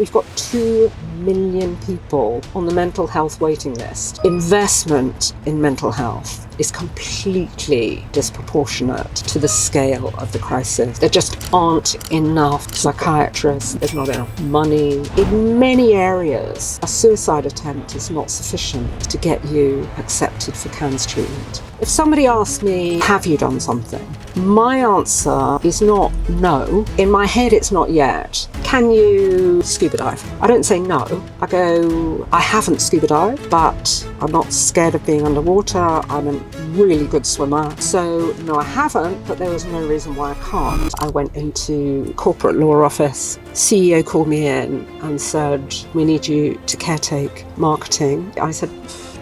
We've got 2 million people on the mental health waiting list. Investment in mental health is completely disproportionate to the scale of the crisis. There just aren't enough psychiatrists, there's not enough money. In many areas, a suicide attempt is not sufficient to get you accepted for CAMS treatment. If somebody asks me, have you done something? My answer is not no. In my head, it's not yet. Can you scuba dive? I don't say no. I go, I haven't scuba dived, but I'm not scared of being underwater. I'm a really good swimmer. So no, I haven't, but there was no reason why I can't. I went into corporate law office. CEO called me in and said, we need you to caretake marketing. I said,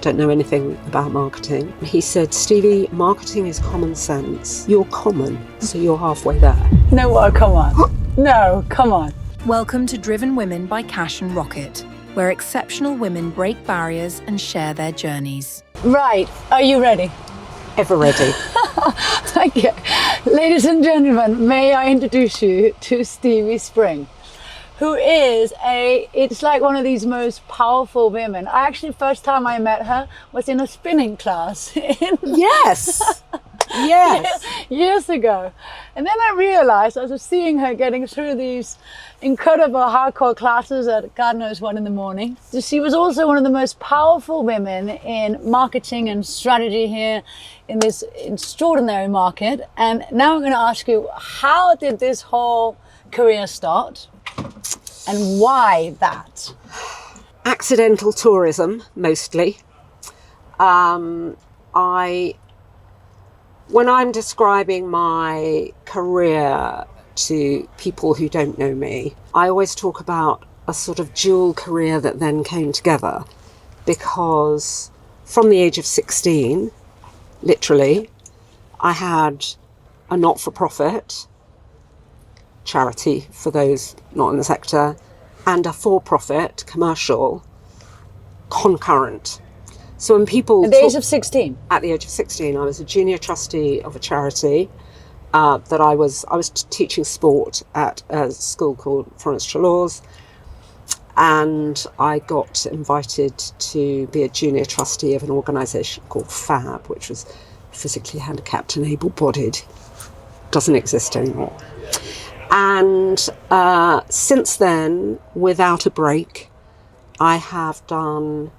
don't know anything about marketing. He said, Stevie, marketing is common sense. You're common, so you're halfway there. No, well, come on. No, come on. Welcome to Driven Women by Cash and Rocket, where exceptional women break barriers and share their journeys. Right, are you ready? Ever ready. Thank you. Ladies and gentlemen, may I introduce you to Stevie Spring, who is it's like one of these most powerful women. I actually, first time I met her was in a spinning class. Yes. Years ago. And then I realized, I was seeing her getting through these incredible hardcore classes at God knows what in the morning. So she was also one of the most powerful women in marketing and strategy here in this extraordinary market. And now I'm going to ask you, how did this whole career start? And why that? Accidental tourism, mostly. When I'm describing my career to people who don't know me, I always talk about a sort of dual career that then came together, because from the age of 16, literally, I had a not-for-profit charity for those not in the sector, and a for-profit commercial concurrent. So when people at the age of 16? At the age of 16, I was a junior trustee of a charity that I was teaching sport at a school called Florence Trelaws, and I got invited to be a junior trustee of an organisation called FAB, which was physically handicapped and able-bodied. Doesn't exist anymore. And since then, without a break, I have done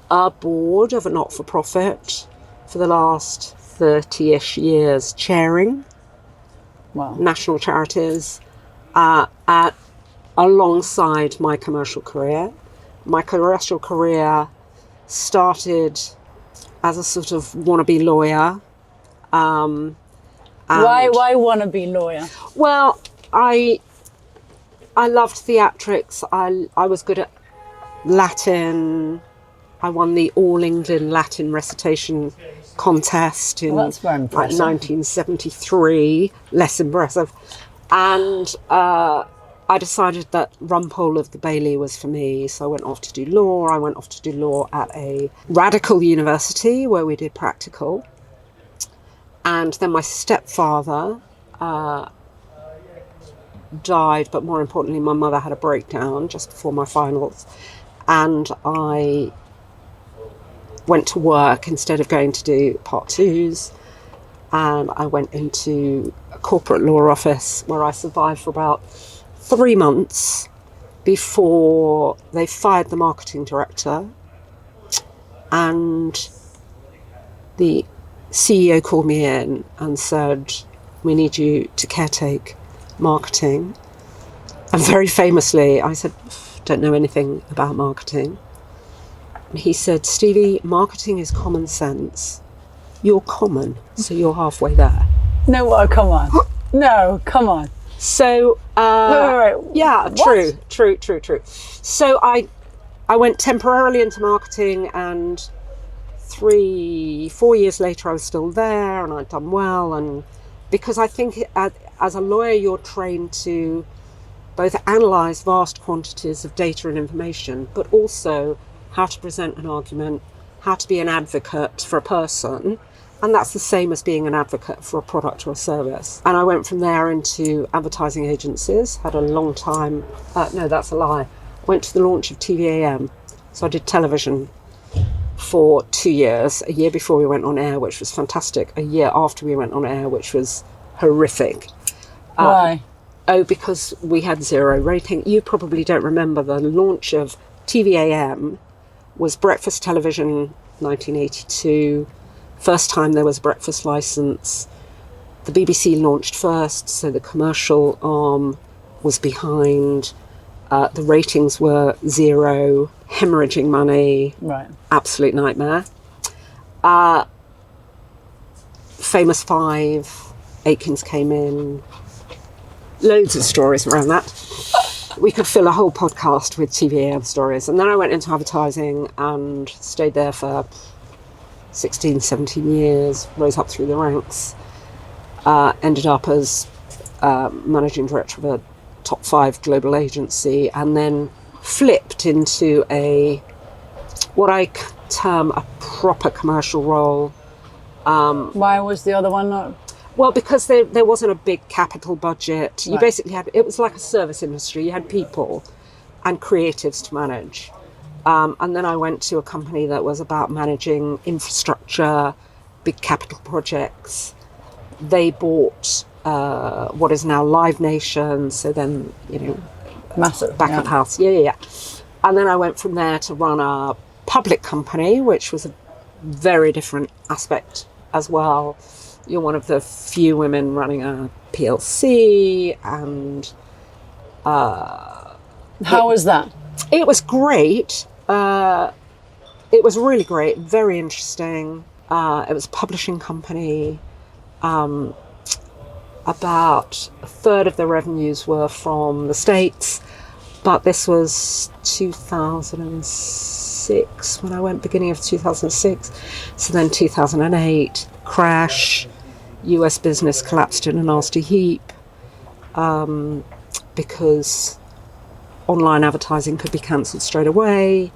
a board of a not-for-profit for the last 30-ish years, chairing national charities alongside my commercial career. My commercial career started as a sort of wannabe lawyer. Why wannabe lawyer? Well, I loved theatrics. I was good at Latin. I won the All England Latin recitation contest in that's very impressive. 1973. Less impressive. And I decided that Rumpole of the Bailey was for me, so I went off to do law. I went off to do law at a radical university where we did practical. And then my stepfather died, but more importantly, my mother had a breakdown just before my finals. And I went to work instead of going to do part twos. And I went into a corporate law office where I survived for about 3 months before they fired the marketing director. And the CEO called me in and said, we need you to caretake marketing. And very famously, I said, don't know anything about marketing. And he said, Stevie, marketing is common sense. You're common, so you're halfway there. No, well, come on. No, come on. So, wait. yeah, What? True. So I went temporarily into marketing, and 3-4 years later I was still there and I'd done well. And because I think as a lawyer you're trained to both analyse vast quantities of data and information, but also how to present an argument, how to be an advocate for a person. And that's the same as being an advocate for a product or a service. And I went from there into advertising agencies, had a long time, no, that's a lie. went to the launch of TVAM. So I did television for 2 years, a year before we went on air, which was fantastic, a year after we went on air, which was horrific. Why? Because we had 0 rating. You probably don't remember the launch of TVAM was breakfast television, 1982. First time there was a breakfast license. The BBC launched first, so the commercial arm was behind. The ratings were 0, hemorrhaging money, Right. absolute nightmare. Famous Five, Aikens came in, loads of stories around that. We could fill a whole podcast with TVAM stories. And then I went into advertising and stayed there for 16, 17 years, rose up through the ranks, ended up as managing director of a top 5 global agency, and then flipped into what I term a proper commercial role. Why was the other one not? Well, because there wasn't a big capital budget. You Right. basically it was like a service industry. You had people and creatives to manage. And then I went to a company that was about managing infrastructure, big capital projects. They bought what is now Live Nation. So then, Massive. back of house. Yeah. And then I went from there to run a public company, which was a very different aspect as well. You're one of the few women running a PLC, and How was that? it was great. It was really great, very interesting. It was a publishing company. About a third of the revenues were from the States, but this was 2006 when I went, beginning of 2006. So then 2008, crash, US business collapsed in a nasty heap because online advertising could be cancelled straight away.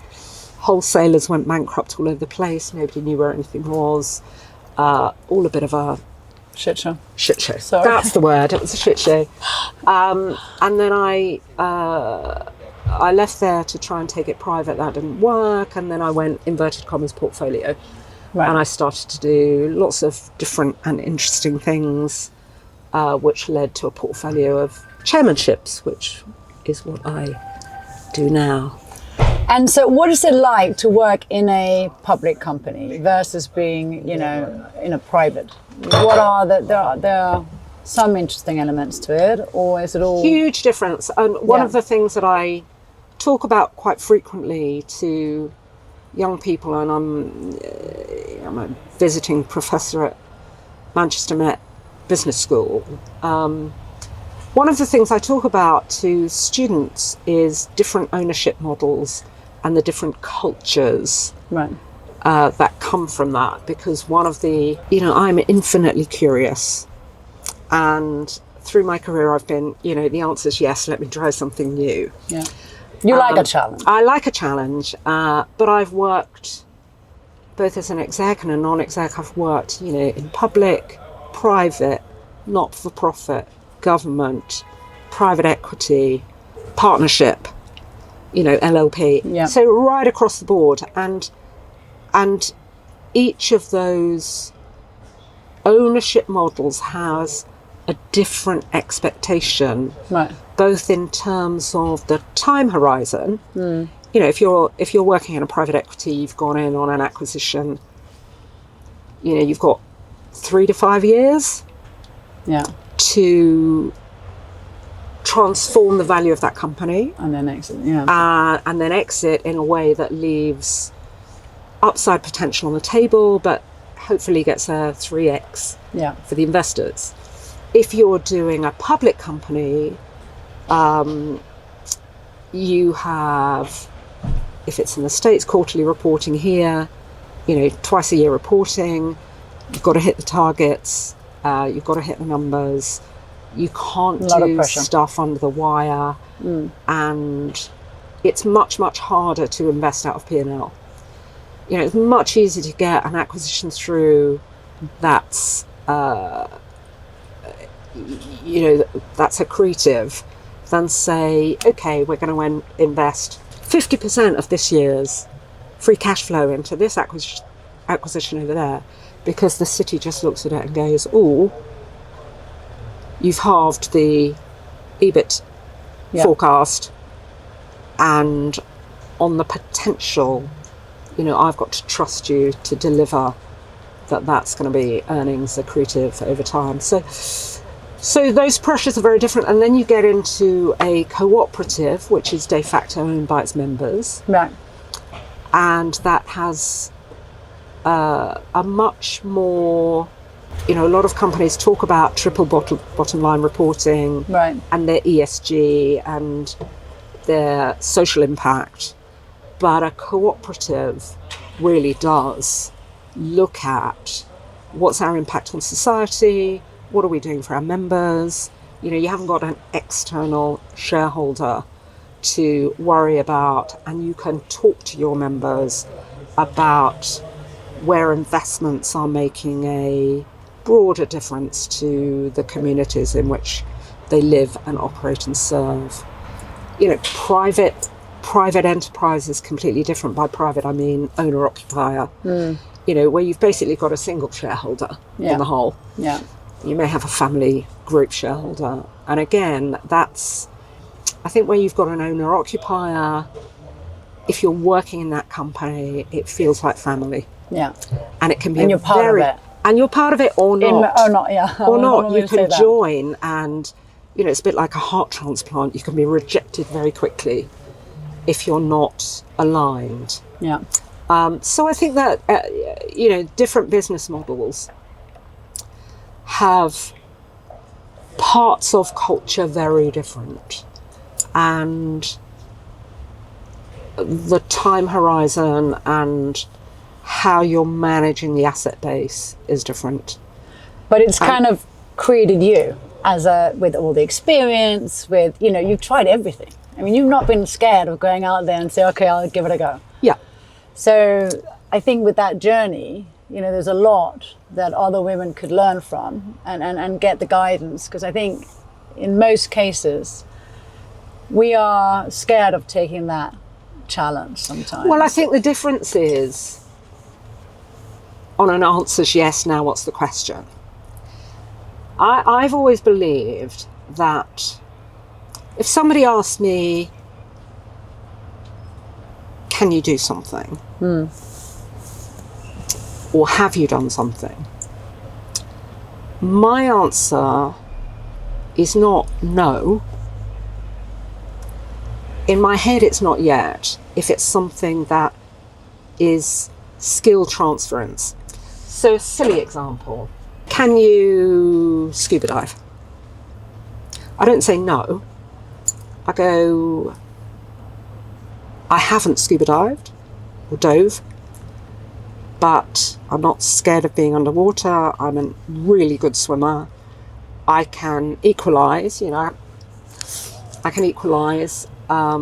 Wholesalers went bankrupt all over the place. Nobody knew where anything was. All a bit of a Shit show. shit show. Sorry. That's the word. It was a shit show. And then I left there to try and take it private. That didn't work. And then I went inverted commas portfolio. Right. And I started to do lots of different and interesting things, which led to a portfolio of chairmanships, which is what I do now. And so what is it like to work in a public company versus being, in a private? What are there are some interesting elements to it, or is it all... Huge difference. And one Yeah. of the things that I talk about quite frequently to young people, and I'm a visiting professor at Manchester Met Business School. One of the things I talk about to students is different ownership models and the different cultures Right. that come from that. Because one of the, I'm infinitely curious. And through my career, I've been, the answer is yes, let me try something new. Yeah. You like a challenge. I like a challenge, but I've worked both as an exec and a non-exec. I've worked, in public, private, not-for-profit, government, private equity, partnership, LLP. Yeah. So right across the board, and each of those ownership models has a different expectation. Right. Both in terms of the time horizon. If you're working in a private equity, you've gone in on an acquisition, you've got 3 to 5 years Yeah. to transform the value of that company And then exit. Yeah. and then exit in a way that leaves upside potential on the table, but hopefully gets a 3x Yeah. for the investors. If you're doing a public company, you have, if it's in the States, quarterly reporting here, twice a year reporting. You've got to hit the targets. You've got to hit the numbers. You can't lot of do pressure. stuff under the wire. And it's much, much harder to invest out of P&L. It's much easier to get an acquisition through that's, that's accretive than say, okay, we're going to invest 50% of this year's free cash flow into this acquisition over there, because the city just looks at it and goes, oh, you've halved the EBIT forecast, and on the potential, I've got to trust you to deliver that's going to be earnings accretive over time. So those pressures are very different. And then you get into a cooperative, which is de facto owned by its members. Right. And that has a much more, a lot of companies talk about triple bottom line reporting, right, and their ESG and their social impact. But a cooperative really does look at what's our impact on society, what are we doing for our members. You haven't got an external shareholder to worry about, and you can talk to your members about where investments are making a broader difference to the communities in which they live and operate and serve. Private enterprise is completely different. By private, I mean owner-occupier, where you've basically got a single shareholder on the whole. Yeah. You may have a family group shareholder. And again, that's, I think, where you've got an owner-occupier, if you're working in that company, it feels like family. Yeah. And it can be and you're part of it. And you're part of it or not. Or not, yeah. Or not. You can join, and, it's a bit like a heart transplant. You can be rejected very quickly if you're not aligned. Yeah. So I think that, different business models have parts of culture very different. And the time horizon and how you're managing the asset base is different. But it's kind of created you with all the experience, with, you've tried everything. I mean, you've not been scared of going out there and say, okay, I'll give it a go. Yeah. So I think with that journey, there's a lot that other women could learn from and get the guidance. Because I think in most cases, we are scared of taking that challenge sometimes. Well, I think the difference is, on an answer's yes, now what's the question? I've always believed that if somebody asked me, can you do something? Or have you done something? My answer is not no. In my head, it's not yet, if it's something that is skill transference. So a silly example. Can you scuba dive? I don't say no. I go, I haven't scuba dived or dove, but I'm not scared of being underwater. I'm a really good swimmer. I can equalise, I can equalise. I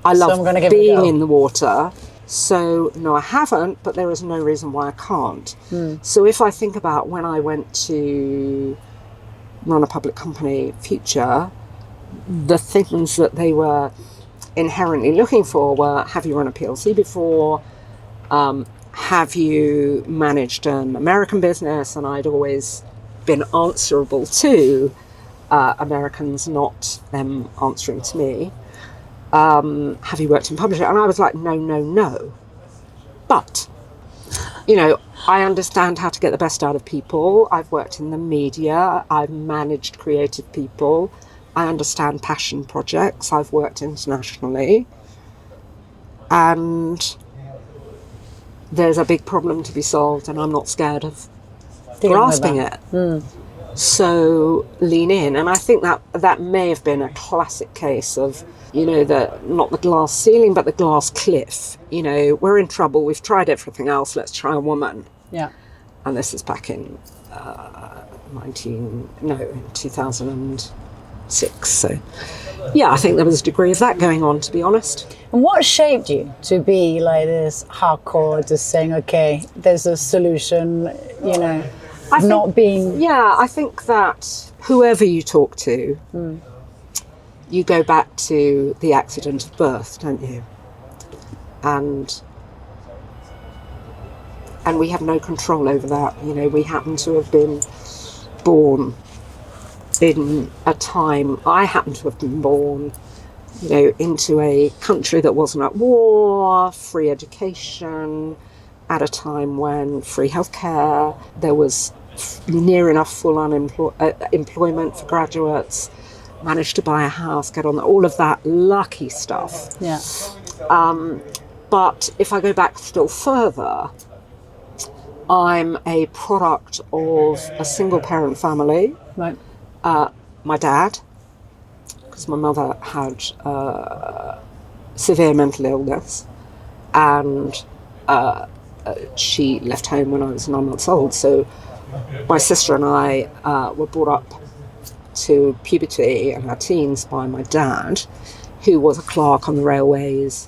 love being in the water. So, no, I haven't, but there is no reason why I can't. So if I think about when I went to run a public company, Future, the things that they were inherently looking for were, have you run a PLC before? Have you managed an American business? And I'd always been answerable to Americans, not them answering to me. Have you worked in publishing? And I was like, no. But, I understand how to get the best out of people. I've worked in the media. I've managed creative people. I understand passion projects. I've worked internationally. And there's a big problem to be solved, and I'm not scared of grasping it. So lean in. And I think that may have been a classic case of, not the glass ceiling, but the glass cliff. We're in trouble. We've tried everything else. Let's try a woman. Yeah. And this is back in 2006. So, yeah, I think there was a degree of that going on, to be honest. And what shaped you to be like this hardcore, just saying, okay, there's a solution, I think that whoever you talk to, you go back to the accident of birth, don't you? And we have no control over that. You know, we happen to have been born in a time, I happen to have been born, you know, into a country that wasn't at war, free education, at a time when free healthcare, there was near enough full employment for graduates, managed to buy a house, get on all of that lucky stuff. Yeah. But if I go back still further, I'm a product of a single parent family. Right. My dad, because my mother had severe mental illness, and she left home when I was 9 months old. So my sister and I were brought up to puberty and our teens by my dad, who was a clerk on the railways,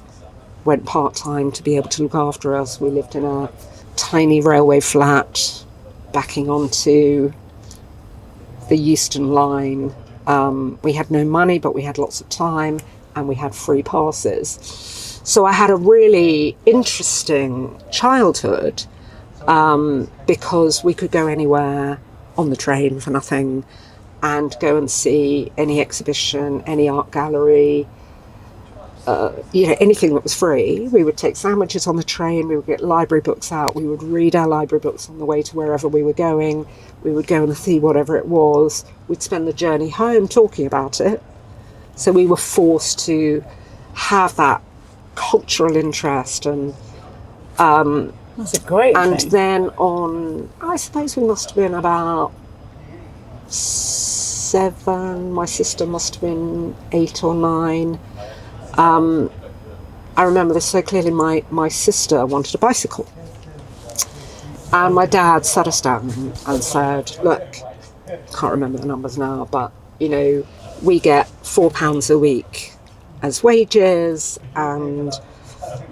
went part-time to be able to look after us. We lived in a tiny railway flat backing onto the Euston line. We had no money, but we had lots of time, and we had free passes. So I had a really interesting childhood, because we could go anywhere on the train for nothing and go and see any exhibition, any art gallery, you know, anything that was free. We would take sandwiches on the train, we would get library books out, we would read our library books on the way to wherever we were going, we would go and see whatever it was, we'd spend the journey home talking about it. So we were forced to have that cultural interest, and that's a great and thing. then on, I suppose we must have been about 7, my sister must have been 8 or 9. I remember this so clearly. My sister wanted a bicycle, and my dad sat us down and said, look, can't remember the numbers now, but you know, we get £4 a week as wages, and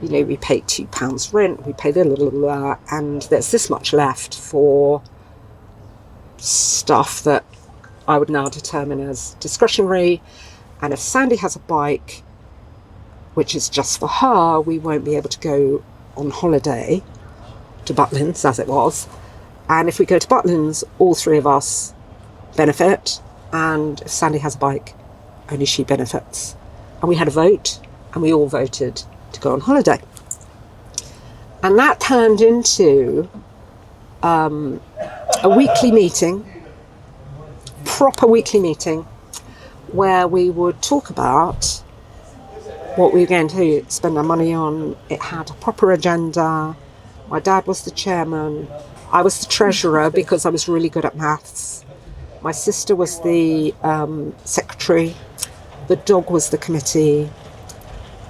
you know, we pay £2 rent, we pay and there's this much left for stuff that I would now determine as discretionary, and if Sandy has a bike, which is just for her, we won't be able to go on holiday to Butlins, as it was. And if we go to Butlins, all 3 of us benefit, and if Sandy has a bike, only she benefits. And we had a vote, and we all voted to go on holiday. And that turned into a weekly meeting, proper weekly meeting, where we would talk about what we were going to spend our money on. It had a proper agenda. My dad was the chairman. I was the treasurer because I was really good at maths. My sister was the secretary. The dog was the committee.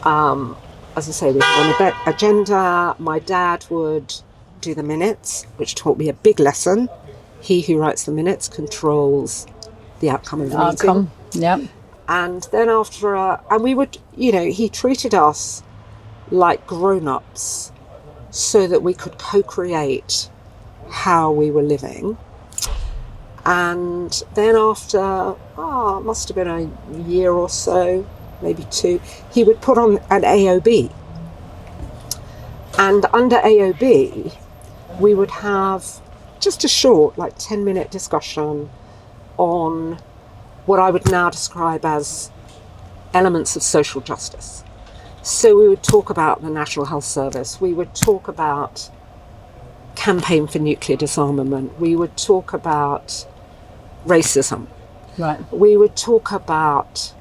As I say, we had an agenda. My dad would do the minutes, which taught me a big lesson. He who writes the minutes controls the outcome of the meeting. Yeah. And then after, and we would, you know, he treated us like grown-ups so that we could co-create how we were living. And then after, it must have been a year or so, maybe 2, he would put on an AOB. And under AOB, we would have just a short, like 10-minute discussion on what I would now describe as elements of social justice. So we would talk about the National Health Service, we would talk about campaign for nuclear disarmament, we would talk about racism, Right. we would talk about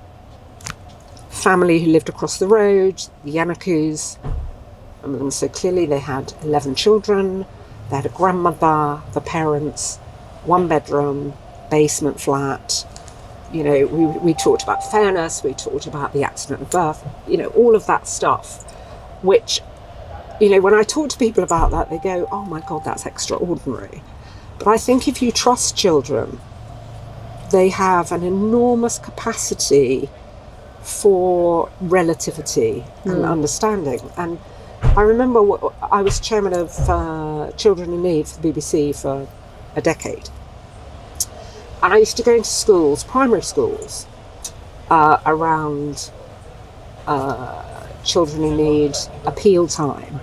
family who lived across the road, the Yanakus, and so clearly they had 11 children, they had a grandmother, the parents, 1 bedroom, basement flat. You know, we talked about fairness, we talked about the accident of birth, you know, all of that stuff, which, you know, when I talk to people about that, they go, oh my God, that's extraordinary. But I think if you trust children, they have an enormous capacity for relativity and understanding. And I remember I was chairman of Children in Need for the BBC for a decade. And I used to go into schools, primary schools, around children who need appeal time.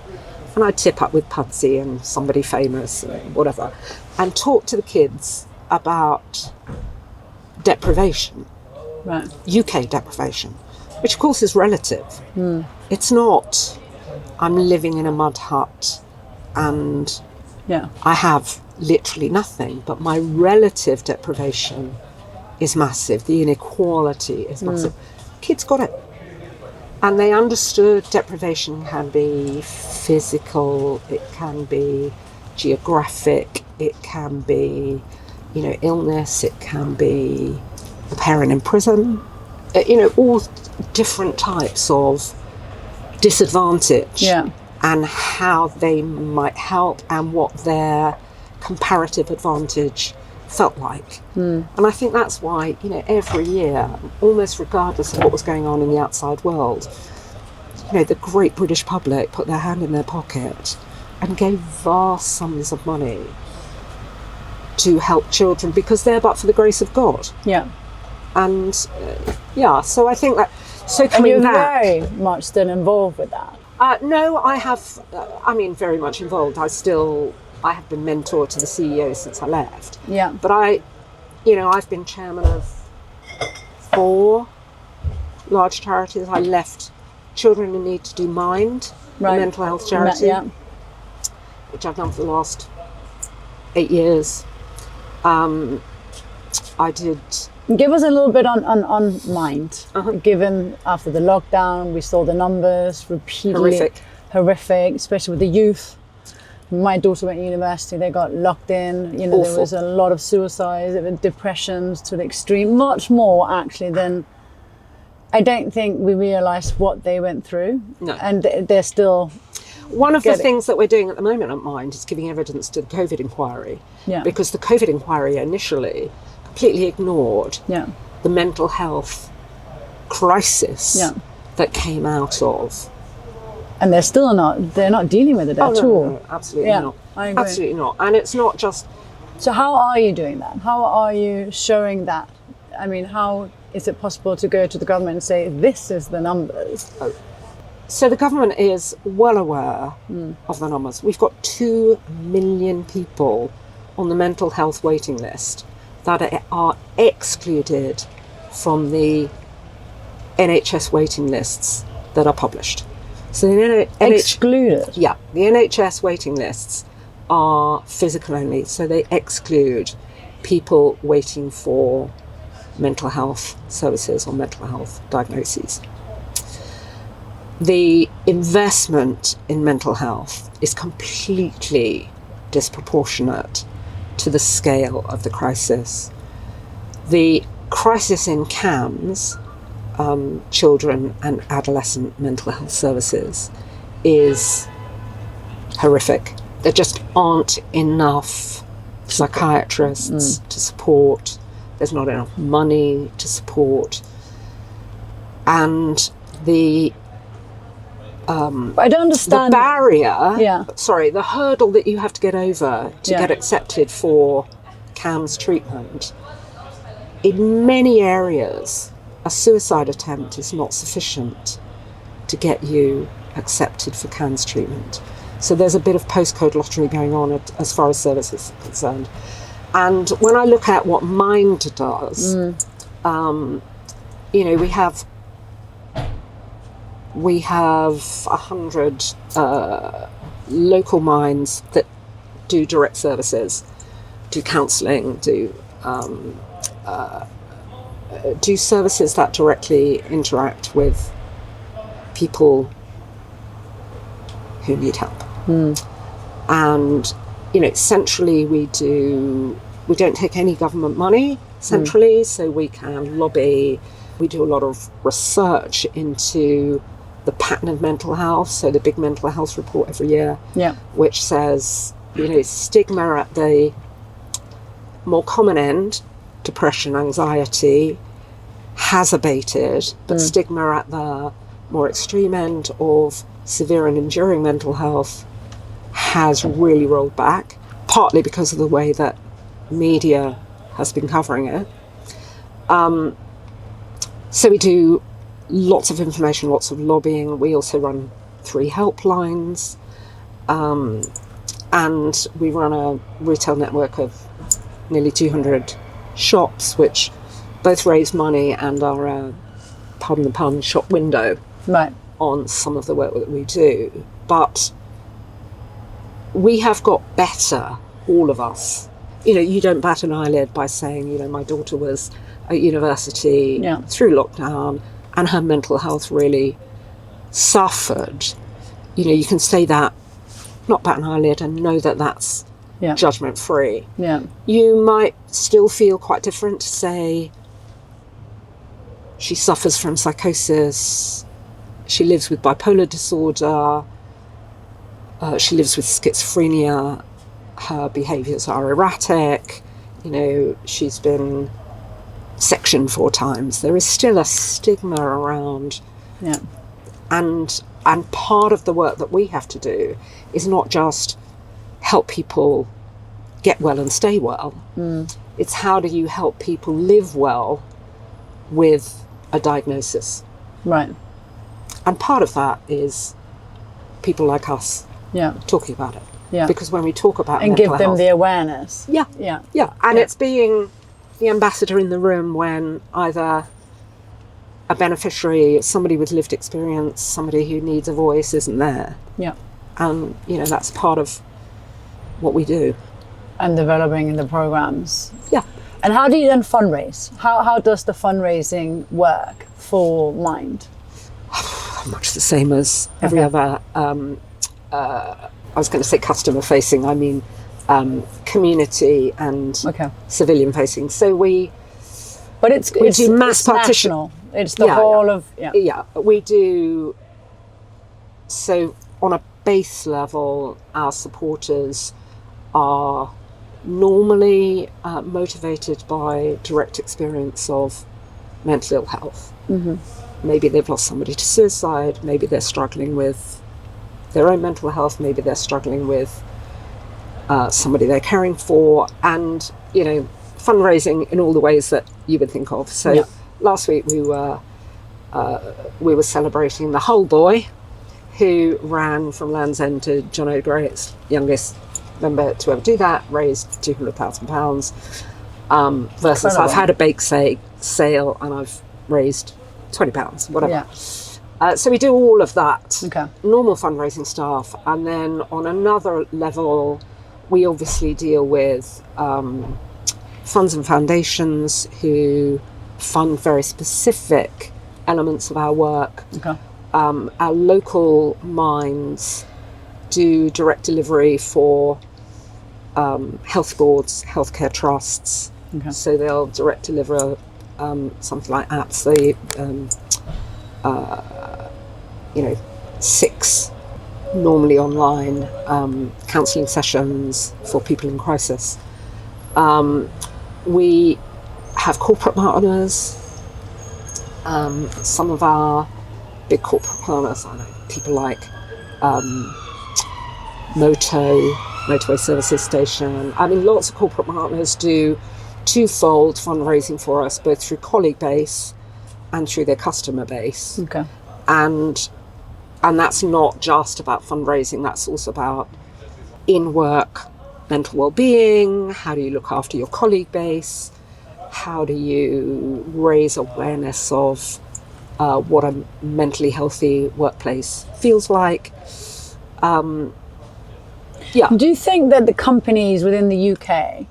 And I'd tip up with Pudsey and somebody famous and whatever, and talk to the kids about deprivation, Right. UK deprivation, which of course is relative. It's not, I'm living in a mud hut and Yeah. I have literally nothing, but my relative deprivation is massive. The inequality is massive. Kids got it. And they understood deprivation can be physical, it can be geographic, it can be, illness, it can be a parent in prison, all different types of disadvantage. Yeah. And how they might help and what their comparative advantage felt like. And I think that's why, every year, almost regardless of what was going on in the outside world, the great British public put their hand in their pocket and gave vast sums of money to help children because they're but for the grace of God. Yeah. And so I think that, so And coming you're back... very much still involved with that. No, I have, very much involved. I have been mentor to the CEO since I left. Yeah. But I've been chairman of 4 large charities. I left Children in Need to Do Mind, Right. a mental health charity, Yeah. which I've done for the last 8 years. I did... Give us a little bit on Mind. Given after the lockdown, we saw the numbers repeatedly horrific, especially with the youth. My daughter went to university, they got locked in. There Awful. was a lot of suicides, depressions to the extreme, much more actually than I don't think we realised what they went through. No. And they're still... One of the things that we're doing at the moment at Mind is giving evidence to the COVID inquiry. Yeah. Because the COVID inquiry initially completely ignored the mental health crisis that came out of. And they're not dealing with it at all. No, absolutely not. I agree. Absolutely not. And it's not just... So how are you doing that? How are you showing that? I mean, how is it possible to go to the government and say, this is the numbers? So the government is well aware of the numbers. We've got 2 million people on the mental health waiting list that are excluded from the NHS waiting lists that are published. So the Excluded? Yeah, the NHS waiting lists are physical only, so they exclude people waiting for mental health services or mental health diagnoses. The investment in mental health is completely disproportionate to the scale of the crisis. The crisis in CAMS, children and adolescent mental health services, is horrific. There just aren't enough psychiatrists to support. There's not enough money to support. And the I don't understand. The barrier, the hurdle that you have to get over to get accepted for CAMS treatment, in many areas, a suicide attempt is not sufficient to get you accepted for CAMS treatment. So there's a bit of postcode lottery going on as far as services are concerned. And when I look at what Mind does, we have 100 local minds that do direct services, do counselling, do services that directly interact with people who need help. And centrally we don't take any government money centrally, so we can lobby. We do a lot of research into the pattern of mental health, so the big mental health report every year, which says, stigma at the more common end, depression, anxiety, has abated, but stigma at the more extreme end of severe and enduring mental health has really rolled back, partly because of the way that media has been covering it. So we do lots of information, lots of lobbying. We also run 3 helplines, and we run a retail network of nearly 200 shops, which both raise money and are a, pardon the pun, shop window on some of the work that we do. But we have got better, all of us. You know, you don't bat an eyelid by saying, you know, my daughter was at university through lockdown and her mental health really suffered. You know, you can say that, not bat an eyelid, and know that that's judgment free. You might still feel quite different to say she suffers from psychosis, she lives with bipolar disorder, she lives with schizophrenia, her behaviours are erratic, you know, she's been sectioned 4 times. There is still a stigma around. And part of the work that we have to do is not just help people get well and stay well. It's how do you help people live well with a diagnosis. And part of that is people like us talking about it. Because when we talk about and mental give them health, the awareness. And it's being the ambassador in the room when either a beneficiary, somebody with lived experience, somebody who needs a voice isn't there. And, you know, that's part of what we do. And developing the programs. And how do you then fundraise? How does the fundraising work for Mind? Much the same as every other, I was going to say customer facing, I mean community and civilian facing. So we do mass partition. National. It's the whole of... we do. So on a base level, our supporters are normally motivated by direct experience of mental ill health. Maybe they've lost somebody to suicide, maybe they're struggling with their own mental health, maybe they're struggling with somebody they're caring for, and, you know, fundraising in all the ways that you would think of. So last week we were celebrating the Hull boy who ran from Land's End to John O'Grady's youngest member to ever do that, raised £200,000 versus Incredible. I've had a bake sale and I've raised £20, whatever. So we do all of that, normal fundraising stuff, and then on another level we obviously deal with funds and foundations who fund very specific elements of our work. Our local minds do direct delivery for health boards, healthcare trusts. So they'll direct deliver something like apps. They, 6 normally online counselling sessions for people in crisis. We have corporate partners. Some of our big corporate partners, I know people like Motorway Services Station. I mean, lots of corporate partners do twofold fundraising for us, both through colleague base and through their customer base. And that's not just about fundraising, that's also about in-work mental well-being. How do you look after your colleague base? How do you raise awareness of what a mentally healthy workplace feels like? Do you think that the companies within the UK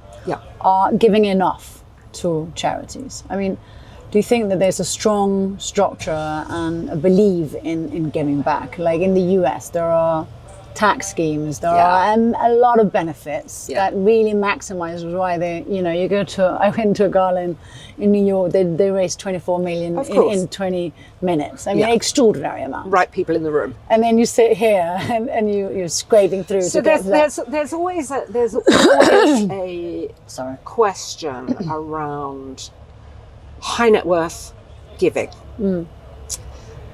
are giving enough to charities? I mean, do you think that there's a strong structure and a belief in giving back? Like in the US, there are tax schemes, there are a lot of benefits that really maximizes why they, you know, I went to a gala in New York, they raised 24 million in 20 minutes. I mean, extraordinary amount. Right people in the room. And then you sit here and you're scraping through so to get that. There's always a question around high net worth giving. And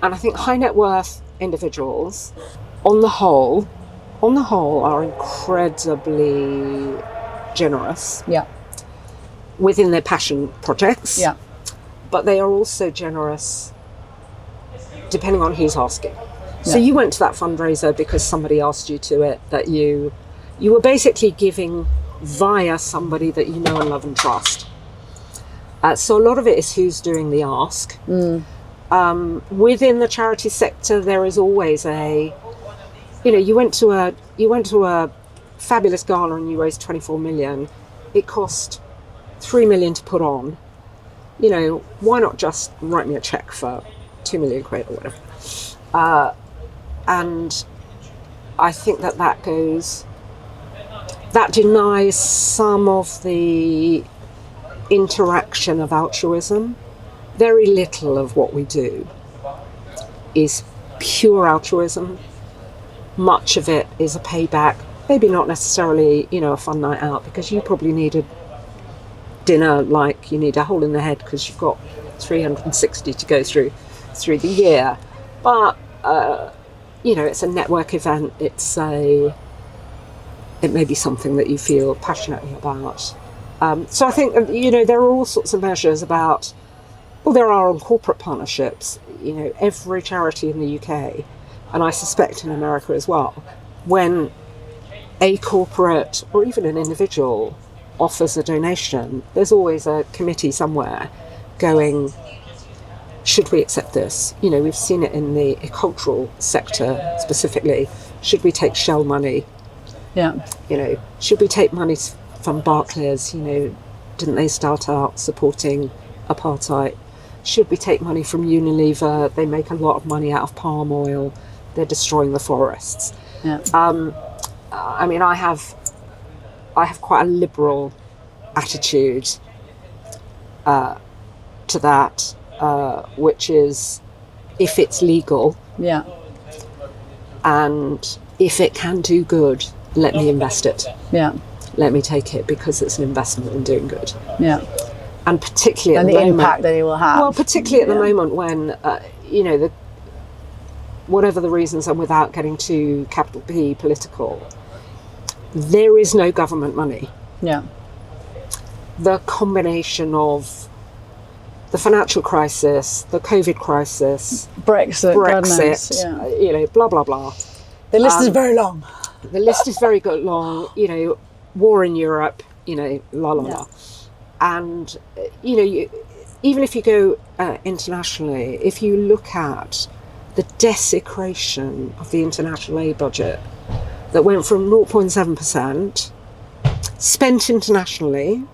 I think high net worth individuals on the whole are incredibly generous within their passion projects. but they are also generous depending on who's asking. So you went to that fundraiser because somebody asked you to it, that you were basically giving via somebody that you know and love and trust. So a lot of it is who's doing the ask. Within the charity sector, there is always you went to a fabulous gala and you raised 24 million. It cost 3 million to put on. Why not just write me a check for 2 million quid or whatever? And I think that denies some of the interaction of altruism. Very little of what we do is pure altruism. Much of it is a payback, maybe not necessarily, a fun night out, because you probably needed dinner like you need a hole in the head because you've got 360 to go through the year. But, it's a network event. It may be something that you feel passionately about. So I think, there are all sorts of measures about, there are on corporate partnerships. Every charity in the UK, and I suspect in America as well, when a corporate or even an individual offers a donation, there's always a committee somewhere going, should we accept this? We've seen it in the cultural sector specifically. Should we take Shell money? Yeah. Should we take money from Barclays? Didn't they start out supporting apartheid? Should we take money from Unilever? They make a lot of money out of palm oil. They're destroying the forests. Yeah. I have quite a liberal attitude to that, which is, if it's legal, and if it can do good, let me invest it. Yeah. Let me take it, because it's an investment in doing good. Yeah. And particularly at and the the moment, impact that it will have. Well, particularly at the moment when, whatever the reasons, and without getting too capital P political, there is no government money. Yeah. The combination of the financial crisis, the COVID crisis, Brexit, blah, blah, blah. The list is very long. The list is very good, long, war in Europe, la, la, la. And, even if you go internationally, if you look at the desecration of the international aid budget that went from 0.7% spent internationally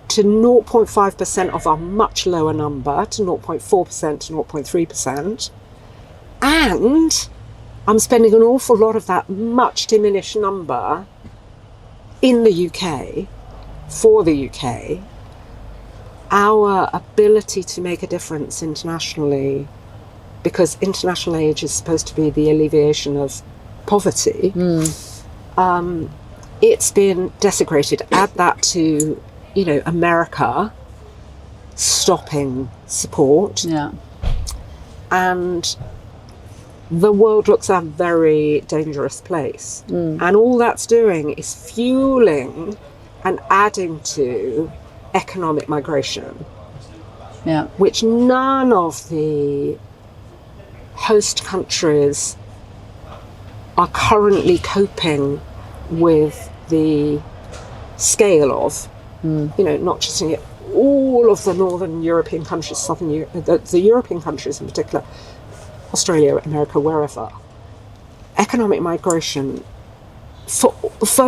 to 0.5% of a much lower number, to 0.4% to 0.3%. And I'm spending an awful lot of that much diminished number in the UK, for the UK. Our ability to make a difference internationally, because international aid is supposed to be the alleviation of poverty, it's been desecrated. Add that to, America stopping support. Yeah. And the world looks a very dangerous place. And all that's doing is fueling and adding to economic migration, which none of the host countries are currently coping with the scale of. Not just in all of the northern European countries, southern the European countries in particular, Australia, America, wherever. Economic migration for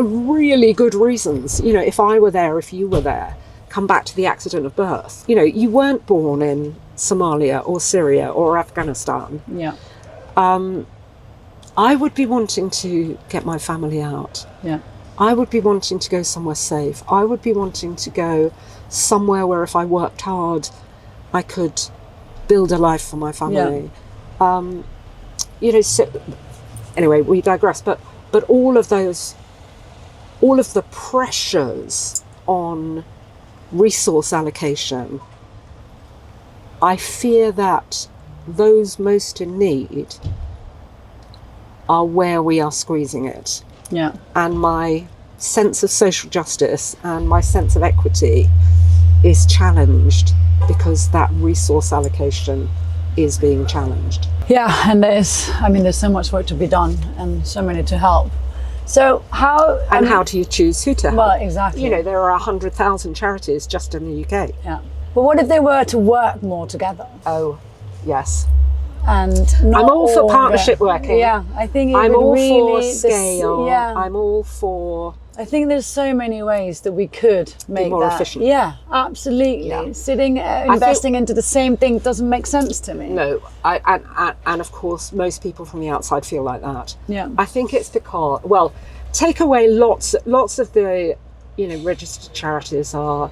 really good reasons. If I were there, if you were there, come back to the accident of birth. You weren't born in Somalia or Syria or Afghanistan. Yeah. I would be wanting to get my family out. Yeah. I would be wanting to go somewhere safe. I would be wanting to go somewhere where if I worked hard, I could build a life for my family. So, anyway, we digress, but all of the pressures on resource allocation, I fear that those most in need are where we are squeezing it. Yeah. And my sense of social justice and my sense of equity is challenged because that resource allocation is being challenged. Yeah, and there's so much work to be done and so many to help. So how do you choose who to help? Well, exactly. You know, there are 100,000 charities just in the UK. Yeah. But what if they were to work more together? Oh, yes. And I'm all for partnership working. Yeah, I think I'm all really, for scale. yeah. I'm all for... I think there's so many ways that we could make more that efficient. Yeah, absolutely. Yeah. Sitting, investing into the same thing doesn't make sense to me. No, and of course, most people from the outside feel like that. Yeah. I think it's because, well, take away lots of the, you know, registered charities are,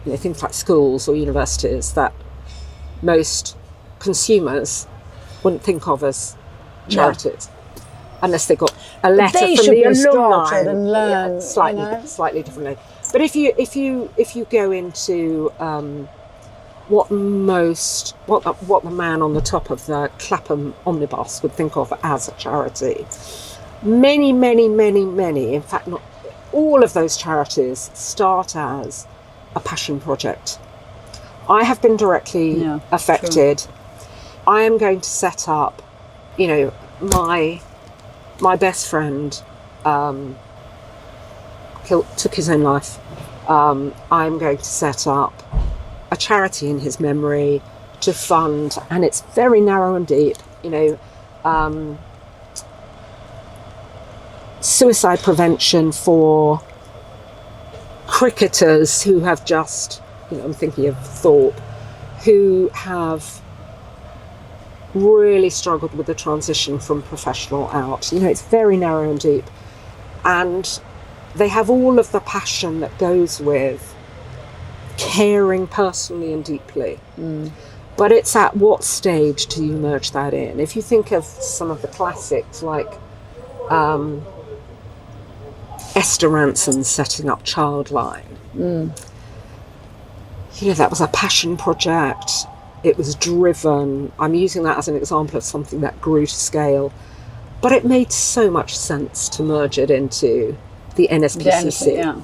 you know, things like schools or universities that most consumers wouldn't think of as charities. Unless they got a letter they from should the be alumni, structured and learn, slightly differently. But if you go into what the man on the top of the Clapham omnibus would think of as a charity, many, in fact, not all of those charities start as a passion project. I have been directly affected. True. I am going to set up, you know, my best friend took his own life. I'm going to set up a charity in his memory to fund, and it's very narrow and deep, you know, suicide prevention for cricketers who have just, you know, I'm thinking of Thorpe, who have really struggled with the transition from professional out. You know, it's very narrow and deep, and they have all of the passion that goes with caring personally and deeply. But it's at what stage do you merge that in? If you think of some of the classics like Esther Ranson setting up Childline, you know, that was a passion project. It was driven. I'm using that as an example of something that grew to scale, but it made so much sense to merge it into the NSPCC.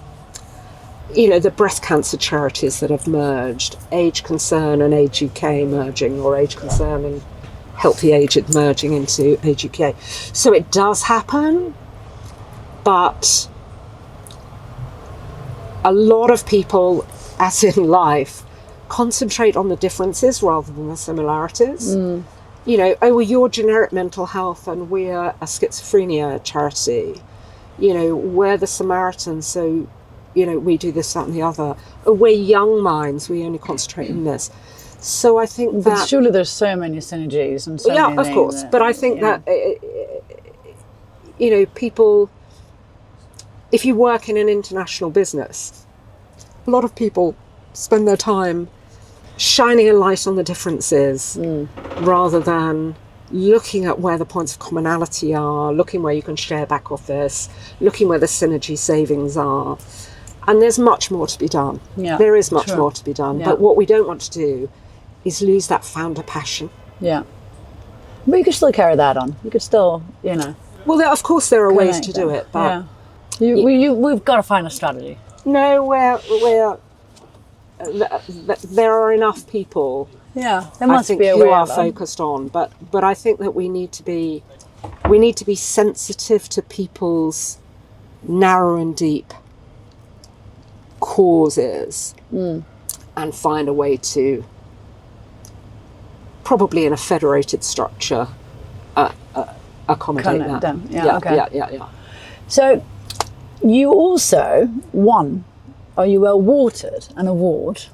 You know, the breast cancer charities that have merged, Age Concern and Age UK merging, or Age Concern and Healthy Aged merging into Age UK. So it does happen, but a lot of people, as in life, concentrate on the differences rather than the similarities. You know, oh, well, you're generic mental health and we're a schizophrenia charity. You know, we're the Samaritans, so, you know, we do this, that and the other. Oh, we're young minds, we only concentrate on this. So I think but surely there's so many synergies and so many of course. that, but I think that, you know, people, if you work in an international business, a lot of people spend their time shining a light on the differences rather than looking at where the points of commonality are, looking where you can share back office, looking where the synergy savings are. And there's much more to be done. Yeah, there is much more to be done. Yeah. But what we don't want to do is lose that founder passion. Yeah. But you could still carry that on. You could still, you know. Well, of course there are ways to do it. But we've got to find a strategy. No, there are enough people. Yeah, there must be a way who are focused on, but I think that we need to be sensitive to people's narrow and deep causes and find a way to, probably in a federated structure, accommodate that. Yeah. So you also won, or you were awarded an award,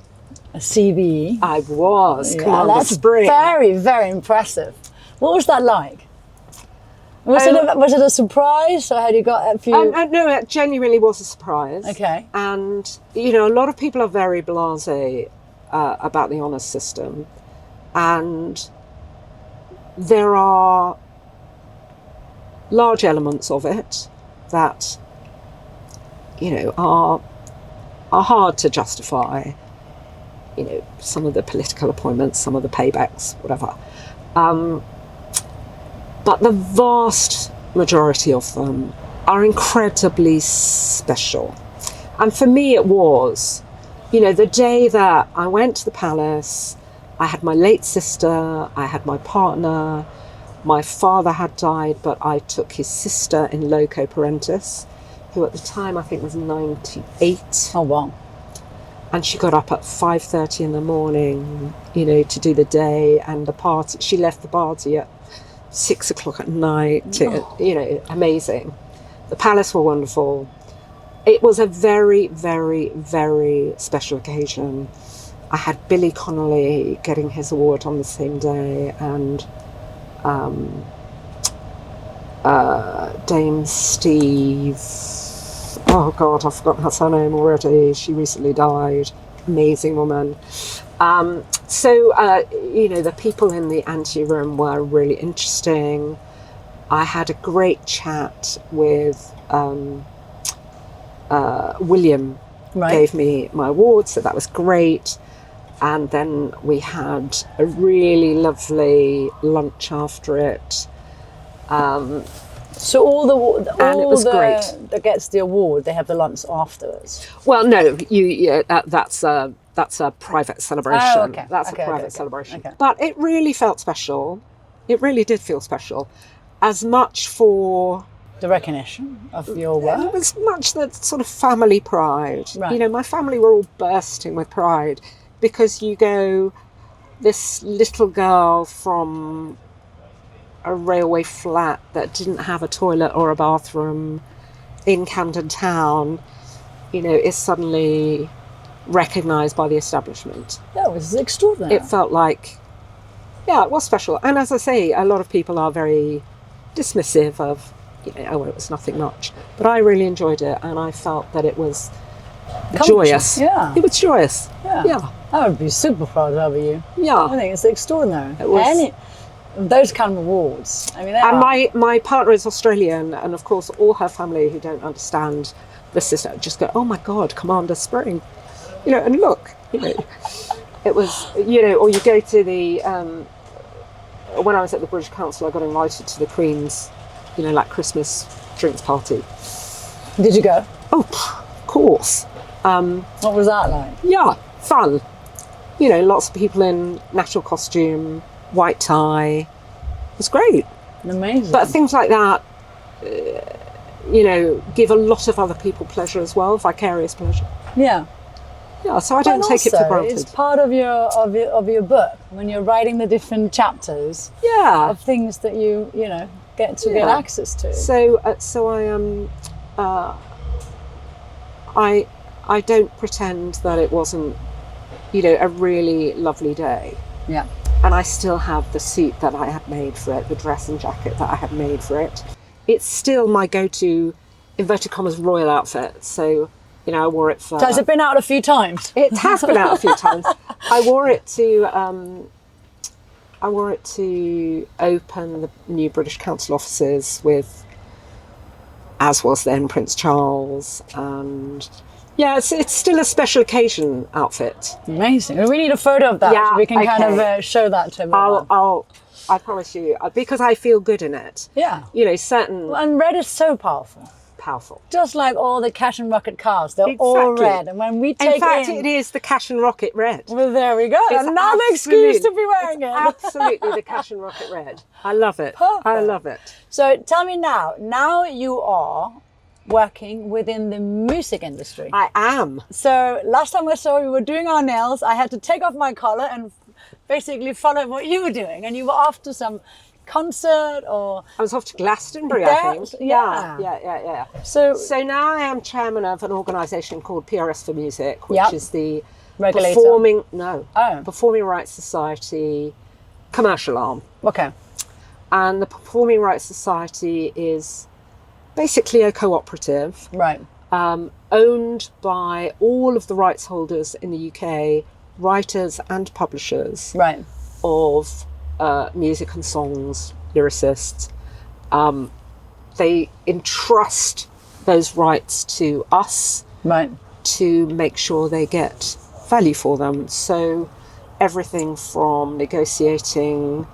a CBE. I was. Commander Spring. Very, very impressive. What was that like? Was it a surprise, or had you got a few? No, it genuinely was a surprise. Okay. And, you know, a lot of people are very blasé about the honours system. And there are large elements of it that, you know, are hard to justify. You know, some of the political appointments, some of the paybacks, whatever. But the vast majority of them are incredibly special. And for me it was, you know, the day that I went to the palace, I had my late sister, I had my partner, my father had died, but I took his sister in loco parentis, who at the time I think was 98. Oh, wow. And she got up at 5:30 in the morning, you know, to do the day and the party. She left the party at 6 o'clock at night. You know, amazing. The palace were wonderful. It was a very, very, very special occasion. I had Billy Connolly getting his award on the same day, and Dame Steve, oh God, I've forgotten her surname already. She recently died. Amazing woman. You know, the people in the anteroom were really interesting. I had a great chat with William, gave me my award, so that was great. And then we had a really lovely lunch after it. So all it was great. that gets the award, they have the lunch afterwards. Well, no, that's a private celebration. Oh, okay. That's Okay, a private okay. celebration. Okay. But it really felt special. It really did feel special. As much for The recognition of your work. it was much the sort of family pride. Right. You know, my family were all bursting with pride because you go, this little girl from a railway flat that didn't have a toilet or a bathroom in Camden town, you know, is suddenly recognised by the establishment. Yeah, it was extraordinary. It felt like, yeah, it was special. And as I say, a lot of people are very dismissive of, you know, oh, it was nothing much. But I really enjoyed it, and I felt that it was joyous. Yeah. It was joyous. Yeah. I would be super proud of you. I Yeah. think it's extraordinary. It was. Those kind of awards. I mean, they And are. my partner is Australian, and of course all her family who don't understand the system just go, oh my God, Commander Spring. You know, and look, you know, it was, you know, or you go to the, when I was at the British Council, I got invited to the Queen's, you know, like Christmas drinks party. Did you go? Oh, of course. What was that like? Yeah, fun. You know, lots of people in national costume, white tie. It was great. Amazing. But things like that, you know, give a lot of other people pleasure as well, vicarious pleasure. yeah. Yeah, so I don't But take it for also, granted. it's part of your book when you're writing the different chapters Yeah. of things that you know get to get Yeah. access to. So I don't pretend that it wasn't, you know, a really lovely day. Yeah. And I still have the suit that I had made for it, the dress and jacket that I had made for it. It's still my go-to, inverted commas, royal outfit. So, you know, I wore it for... So has it been out a few times? It has been out a few times. I wore it to open the new British Council offices with, as was then Prince Charles, and yeah, it's still a special occasion outfit. Amazing. We need a photo of that Yeah, so we can kind okay. of show that to everyone. I promise you, because I feel good in it. Yeah. You know, certain And red is so powerful. powerful. Just like all the Cash and Rocket cars, they're all Exactly. red. And when we take In fact, in... it is the Cash and Rocket red. Well, there we go. It's Another excuse to be wearing it. Absolutely the Cash and Rocket red. I love it. Perfect. I love it. So tell me now you are working within the music industry. I am. So last time I saw you were doing our nails, I had to take off my collar and basically follow what you were doing. And you were after some concert or... I was off to Glastonbury, I think. Yeah. Yeah. So So now I am chairman of an organisation called PRS for Music, which Yep. is the Regulator. Performing Rights Society commercial arm. Okay. And the Performing Rights Society is basically a cooperative Right. owned by all of the rights holders in the UK, writers and publishers Right. of music and songs, lyricists. They entrust those rights to us Right. to make sure they get value for them. So everything from negotiating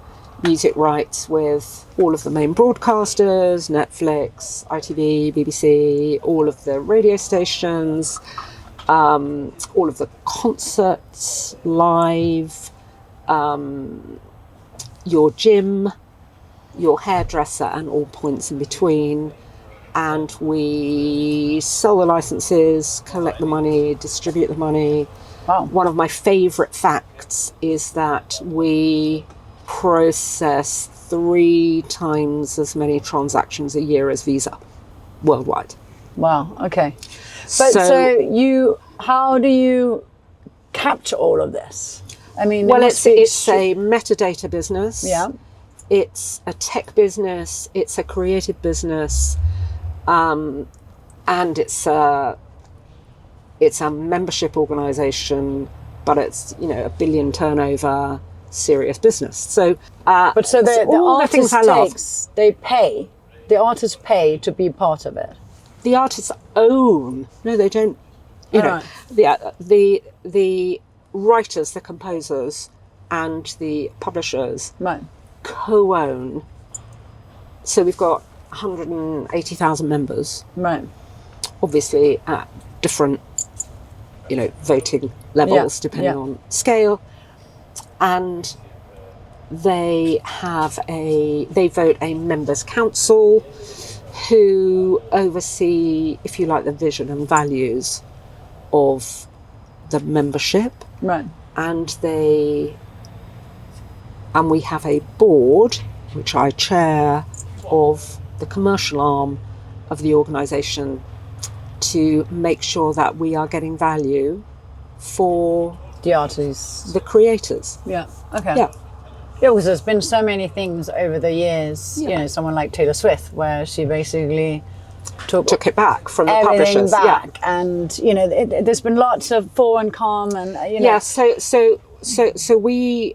music rights with all of the main broadcasters, Netflix, ITV, BBC, all of the radio stations, all of the concerts, live, your gym, your hairdresser, and all points in between. And we sell the licenses, collect the money, distribute the money. Wow. One of my favourite facts is that we process 3 times as many transactions a year as Visa worldwide. Wow. Okay. But so how do you capture all of this? I mean, well, it's a metadata business. Yeah. It's a tech business. It's a creative business, and it's a membership organisation. But it's a billion turnover serious business. So, but so the all the things I love. The artists pay to be part of it. The artists own. No, they don't. The writers, the composers, and the publishers co-own. So we've got 180,000 members. Right. Obviously at different, voting levels depending on scale, and they vote a members' council who oversee, if you like, the vision and values of the membership. Right. And we have a board, which I chair, of the commercial arm of the organisation, to make sure that we are getting value for the artists, the creators. Yeah. Okay. Yeah. Yeah, because there's been so many things over the years. Yeah. Someone like Taylor Swift, where she basically took it back from the everything publishers. back, and there's been lots of fall and calm, and Yeah. So we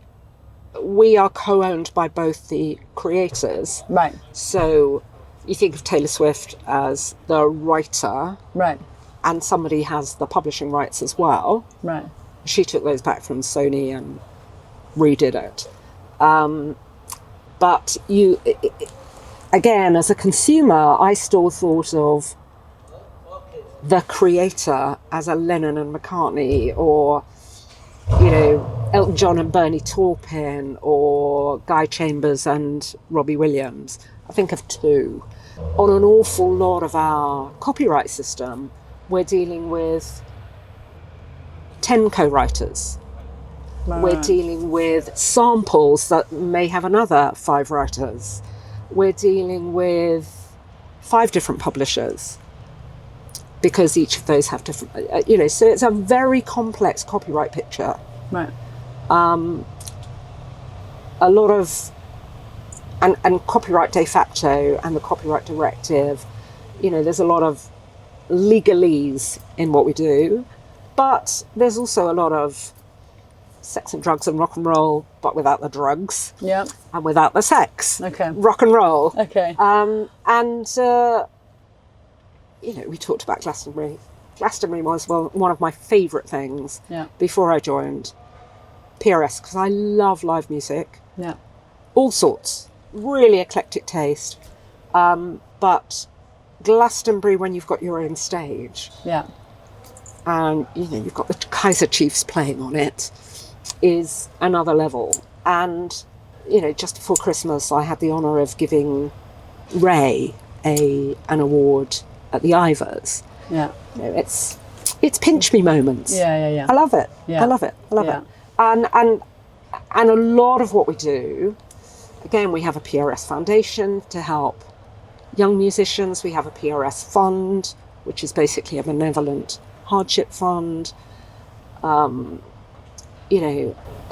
are co-owned by both the creators. Right. So you think of Taylor Swift as the writer, right, and somebody has the publishing rights as well. Right. She took those back from Sony and redid it. But again, as a consumer, I still thought of the creator as a Lennon and McCartney, or Elton John and Bernie Taupin, or Guy Chambers and Robbie Williams. I think of 2. On an awful lot of our copyright system, we're dealing with 10 co-writers. Right. We're dealing with samples that may have another 5 writers. We're dealing with 5 different publishers, because each of those have different, so it's a very complex copyright picture. Right. A lot of, and copyright de facto and the copyright directive, there's a lot of legalese in what we do, but there's also a lot of sex and drugs and rock and roll, but without the drugs. Yeah. And without the sex. Okay. Rock and roll. Okay. We talked about Glastonbury. Glastonbury was one of my favourite things before I joined PRS, because I love live music. Yeah. All sorts. Really eclectic taste. But Glastonbury, when you've got your own stage. Yeah. And, you've got the Kaiser Chiefs playing on it, is another level. And, just before Christmas, I had the honour of giving Raye an award at the Ivors. Yeah. It's pinch me moments. Yeah. I love it. Yeah. I love it. And a lot of what we do, again, we have a PRS foundation to help young musicians. We have a PRS fund, which is basically a benevolent hardship fund. A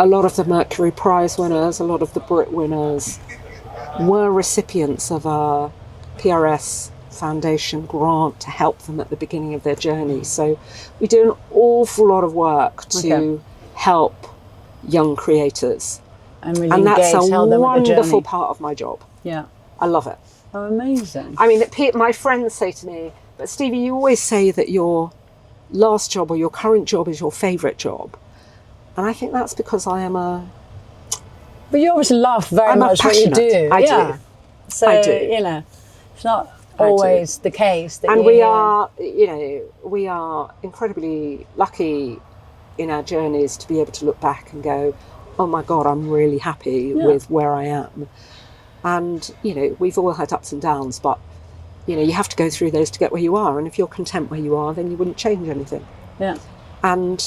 lot of the Mercury Prize winners, a lot of the Brit winners were recipients of a PRS Foundation grant to help them at the beginning of their journey. So we do an awful lot of work to help young creators. And really that's a help them with the wonderful journey. part of my job. Yeah. I love it. Oh, amazing. I mean, my friends say to me, but Stevie, you always say that your last job or your current job is your favourite job. And I think that's because I am But you obviously love very much what you do. I do. So, I do. it's not, always the case. And we are, we are incredibly lucky in our journeys to be able to look back and go, oh my God, I'm really happy with where I am. And, we've all had ups and downs, but, you have to go through those to get where you are. And if you're content where you are, then you wouldn't change anything. Yeah. And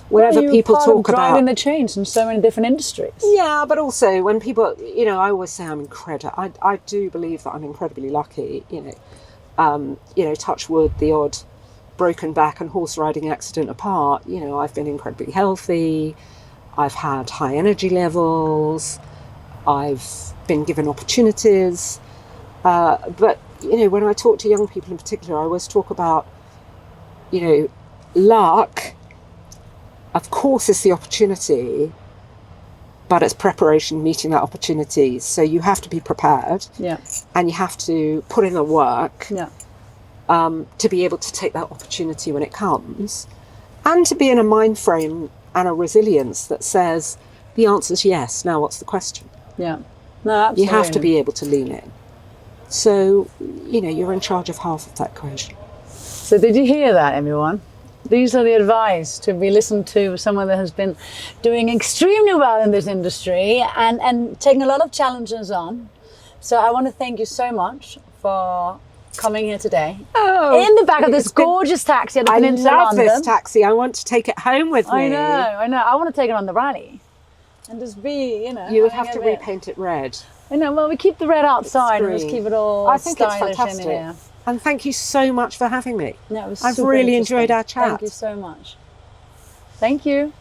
whenever people talk about driving the change in so many different industries. Yeah, but also when people, I always say I'm incredible. I do believe that I'm incredibly lucky, touch wood, the odd broken back and horse riding accident apart, I've been incredibly healthy. I've had high energy levels. I've been given opportunities. But, when I talk to young people in particular, I always talk about, luck, of course, is the opportunity, but it's preparation meeting that opportunity. So you have to be prepared. Yeah. And you have to put in the work. Yeah. To be able to take that opportunity when it comes, and to be in a mind frame and a resilience that says the answer's yes. Now, what's the question? Yeah. No, absolutely. You have to be able to lean in. So, you're in charge of half of that equation. So did you hear that, everyone? These are the advice to be listened to, someone that has been doing extremely well in this industry and taking a lot of challenges on. So I want to thank you so much for coming here today. Oh, in the back of this gorgeous taxi at the Peninsula I love London. this taxi. I want to take it home with me. I know. I want to take it on the rally and just be, You would have to repaint it red. I know. Well, we keep the red outside and just keep it all I think it's stylish fantastic. in here. And thank you so much for having me. No, it was I've super really interesting. enjoyed our chat. Thank you so much. Thank you.